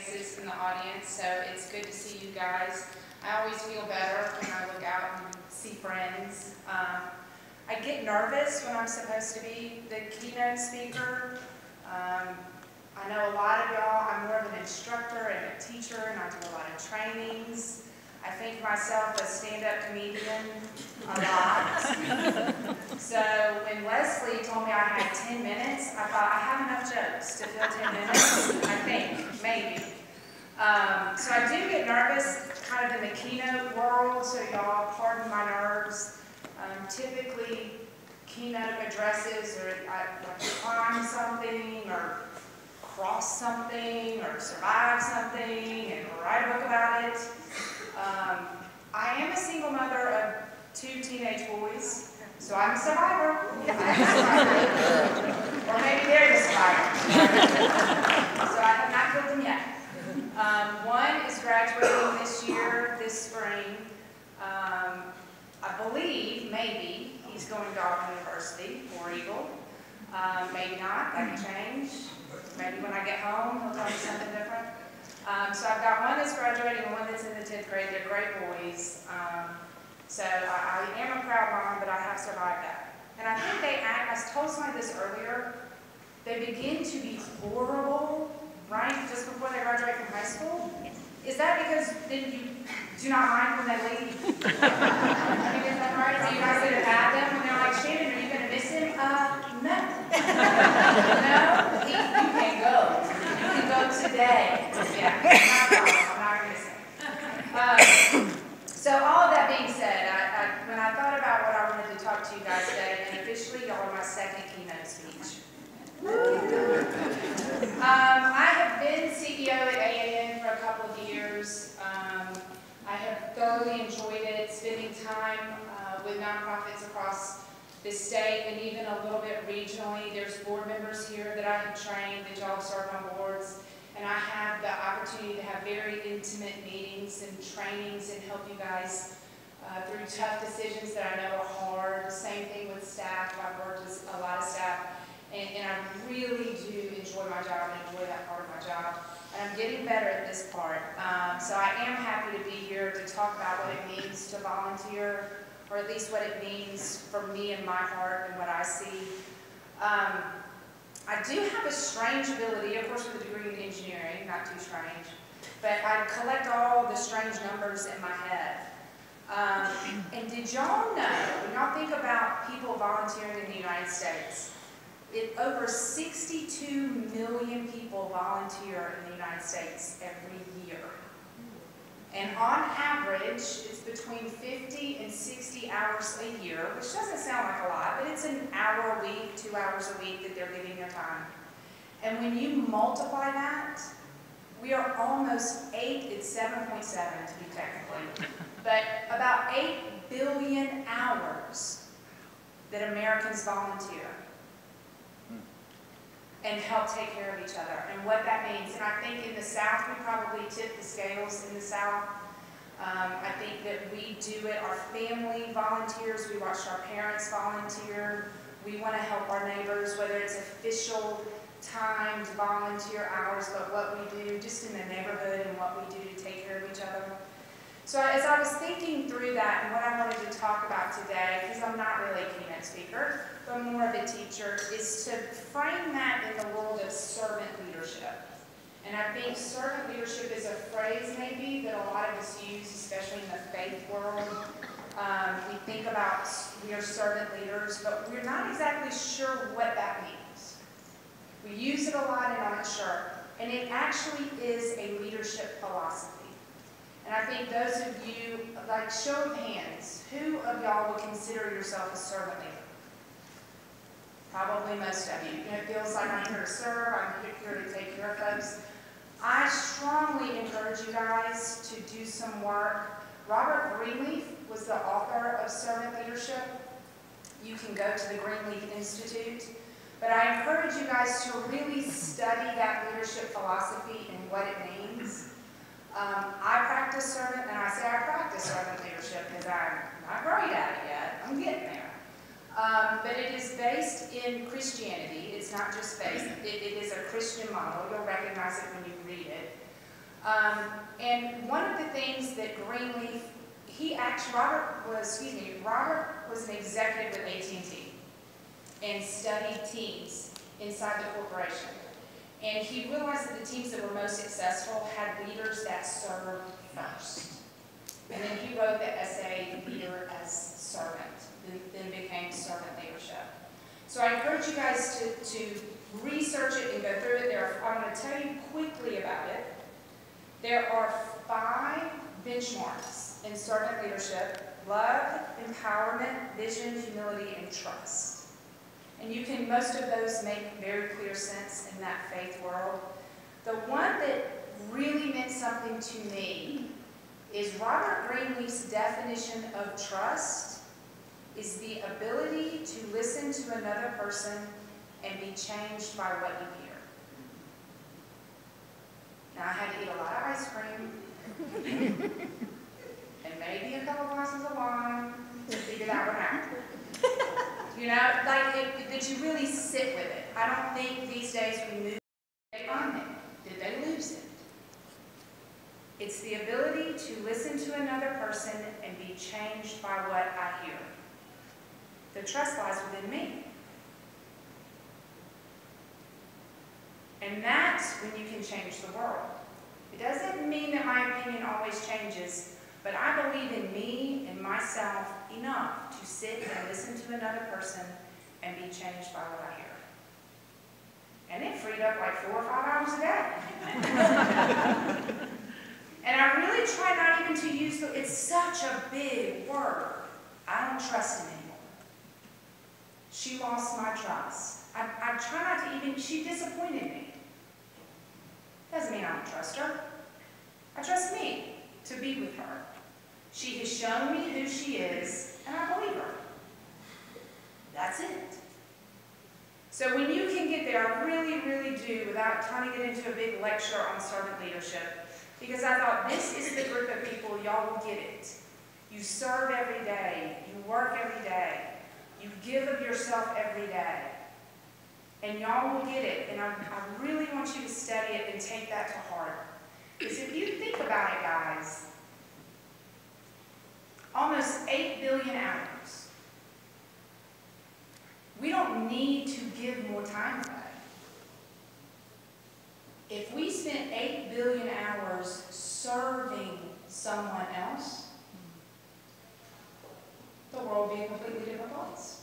faces in the audience, so it's good to see you guys. I always feel better when I look out and see friends. I get nervous when I'm supposed to be the keynote speaker. I know a lot of y'all, I'm more of an instructor and a teacher, and I do a lot of trainings. I think myself a stand-up comedian a lot. So when Leslie told me I had 10 minutes, I thought I have enough jokes to fill 10 minutes, I think, maybe. So I do get nervous kind of in the keynote world, so y'all pardon my nerves. Typically, keynote addresses are like climb something or cross something or survive something and write a book about it. I am a single mother of 2 teenage boys, so I'm a survivor. Or maybe they're the survivor. So I have not killed them yet. One is graduating this year, this spring. I believe, maybe, he's going to Auburn University, War Eagle. Maybe not, that can change. Maybe when I get home, he'll tell me something different. So I've got one that's graduating and one that's in the 10th grade. They're great boys. So I am a proud mom, but I have survived that. And I think they act, I told somebody this earlier, they begin to be horrible, right, just before they graduate from high school. Is that because then you do not mind when they leave? I mean, is that right? Do you guys get to have them when they're like, Shannon, are you going to miss him? No. No? You can go. You can go today. Yeah, I'm not going to say. So all of that being said, when I thought about what I wanted to talk to you guys today, and officially y'all are my second keynote speech. I have been CEO at AAN for a couple of years. I have thoroughly enjoyed it, spending time with nonprofits across the state and even a little bit regionally. There's board members here that I have trained, that y'all serve on boards, and I have the opportunity to have very intimate meetings and trainings and help you guys through tough decisions that I know are hard. Same thing with staff. I've worked with a lot of staff. And I really do enjoy my job and enjoy that part of my job. And I'm getting better at this part. So I am happy to be here to talk about what it means to volunteer, or at least what it means for me and my heart and what I see. I do have a strange ability, of course with a degree in engineering, not too strange, but I collect all the strange numbers in my head. And did y'all know, when y'all think about people volunteering in the United States, over 62 million people volunteer in the United States every year. And on average, it's between 50 and 60 hours a year, which doesn't sound like a lot, but it's an hour a week, 2 hours a week that they're giving their time. And when you multiply that, we are almost 8, it's 7.7 to be technically, but about 8 billion hours that Americans volunteer and help take care of each other, and what that means. And I think in the South, we probably tip the scales in the South. I think that we do it, our family volunteers, we watched our parents volunteer, we want to help our neighbors, whether it's official timed volunteer hours, but what we do just in the neighborhood and what we do to take care of each other. So as I was thinking through that and what I wanted to talk about today, because I'm not really a keynote speaker, but more of a teacher, is to frame that in the world of servant leadership. And I think servant leadership is a phrase maybe that a lot of us use, especially in the faith world. We think about we are servant leaders, but we're not exactly sure what that means. We use it a lot and I'm not sure. And it actually is a leadership philosophy. And I think those of you, like show of hands, who of y'all would consider yourself a servant leader? Probably most of you. It feels like I'm here to serve, I'm here to take care of folks. I strongly encourage you guys to do some work. Robert Greenleaf was the author of Servant Leadership. You can go to the Greenleaf Institute. But I encourage you guys to really study that leadership philosophy and what it means. I practice servant, and I say I practice servant leadership because I'm not great at it yet. I'm getting there. But it is based in Christianity. It's not just based. It is a Christian model. You'll recognize it when you read it. And one of the things that Greenleaf, Robert was an executive with AT&T and studied teams inside the corporation. And he realized that the teams that were most successful had leaders that served first. And then he wrote the essay, Leader as Servant, then became Servant Leadership. So I encourage you guys to research it and go through it. I'm going to tell you quickly about it. There are 5 benchmarks in servant leadership: love, empowerment, vision, humility, and trust. And most of those make very clear sense in that faith world. The one that really meant something to me is Robert Greenleaf's definition of trust is the ability to listen to another person and be changed by what you hear. Now, I had to eat a lot of ice cream and maybe a couple glasses of wine to figure that one out. You know, that you really sit with it. I don't think these days we move. Did they find it? Did they lose it? It's the ability to listen to another person and be changed by what I hear. The trust lies within me. And that's when you can change the world. It doesn't mean that my opinion always changes, but I believe in me and myself enough to sit and listen to another person and be changed by what I hear. And it freed up like 4 or 5 hours a day. And I really try not even to use it's such a big word. I don't trust him anymore. She lost my trust. I try not to even, she disappointed me. Doesn't mean I don't trust her. I trust me to be with her. She has shown me who she is, and I believe her. That's it. So when you can get there, I really, really do, without trying to get into a big lecture on servant leadership, because I thought this is the group of people, y'all will get it. You serve every day. You work every day. You give of yourself every day. And y'all will get it. And I really want you to study it and take that to heart. Because if you think about it, guys, almost 8 billion hours. We don't need to give more time away. If we spent 8 billion hours serving someone else, the world would be a completely different place.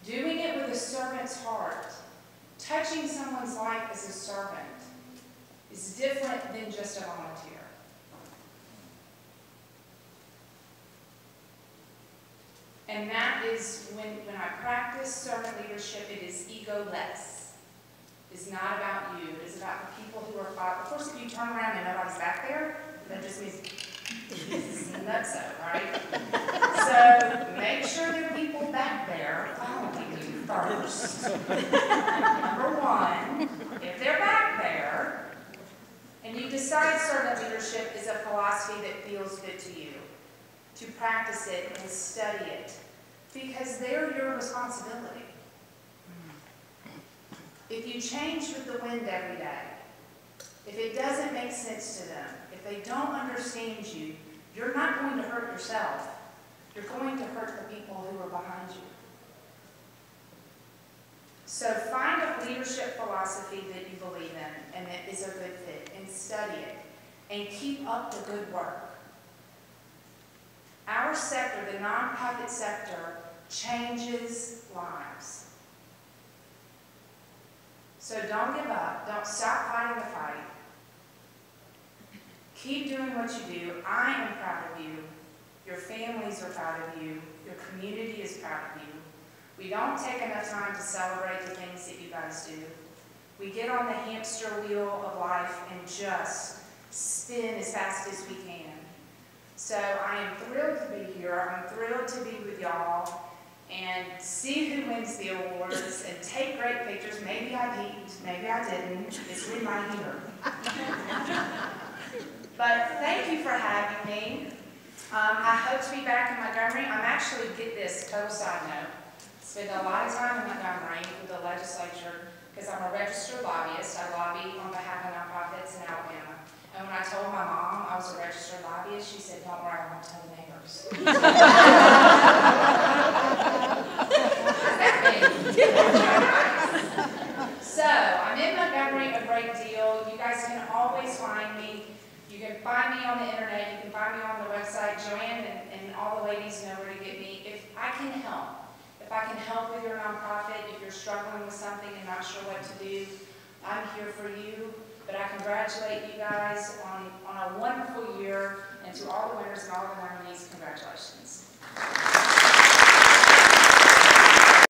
Doing it with a servant's heart, touching someone's life as a servant, is different than just a volunteer. And that is when I practice servant leadership, it is ego-less. It's not about you. It is about the people who are following. Of course, if you turn around and nobody's back there, that just means it's nutso, right? So make sure there are people back there following you first. Number one, if they're back there, and you decide servant leadership is a philosophy that feels good to you, to practice it and study it, because they're your responsibility. If you change with the wind every day, if it doesn't make sense to them, if they don't understand you, you're not going to hurt yourself. You're going to hurt the people who are behind you. So find a leadership philosophy that you believe in and that is a good fit, and study it, and keep up the good work. Our sector, the nonprofit sector, changes lives. So don't give up. Don't stop fighting the fight. Keep doing what you do. I am proud of you. Your families are proud of you. Your community is proud of you. We don't take enough time to celebrate the things that you guys do. We get on the hamster wheel of life and just spin as fast as we can. So I am thrilled to be here. I'm thrilled to be with y'all and see who wins the awards and take great pictures. Maybe I peeked, maybe I didn't. It's in my ear. But thank you for having me. I hope to be back in Montgomery. I'm actually, get this, total side note, spent a lot of time in Montgomery with the legislature because I'm a registered lobbyist. I lobby on behalf of nonprofits in Alabama. And when I told my mom I was a registered lobbyist, she said, "Don't worry, I won't tell the neighbors." So, I'm in Montgomery a great deal. You guys can always find me. You can find me on the internet. You can find me on the website. Joanne and all the ladies know where to get me. If I can help with your nonprofit, if you're struggling with something and not sure what to do, I'm here for you. But I congratulate you guys on a wonderful year, and to all the winners and all the nominees, congratulations.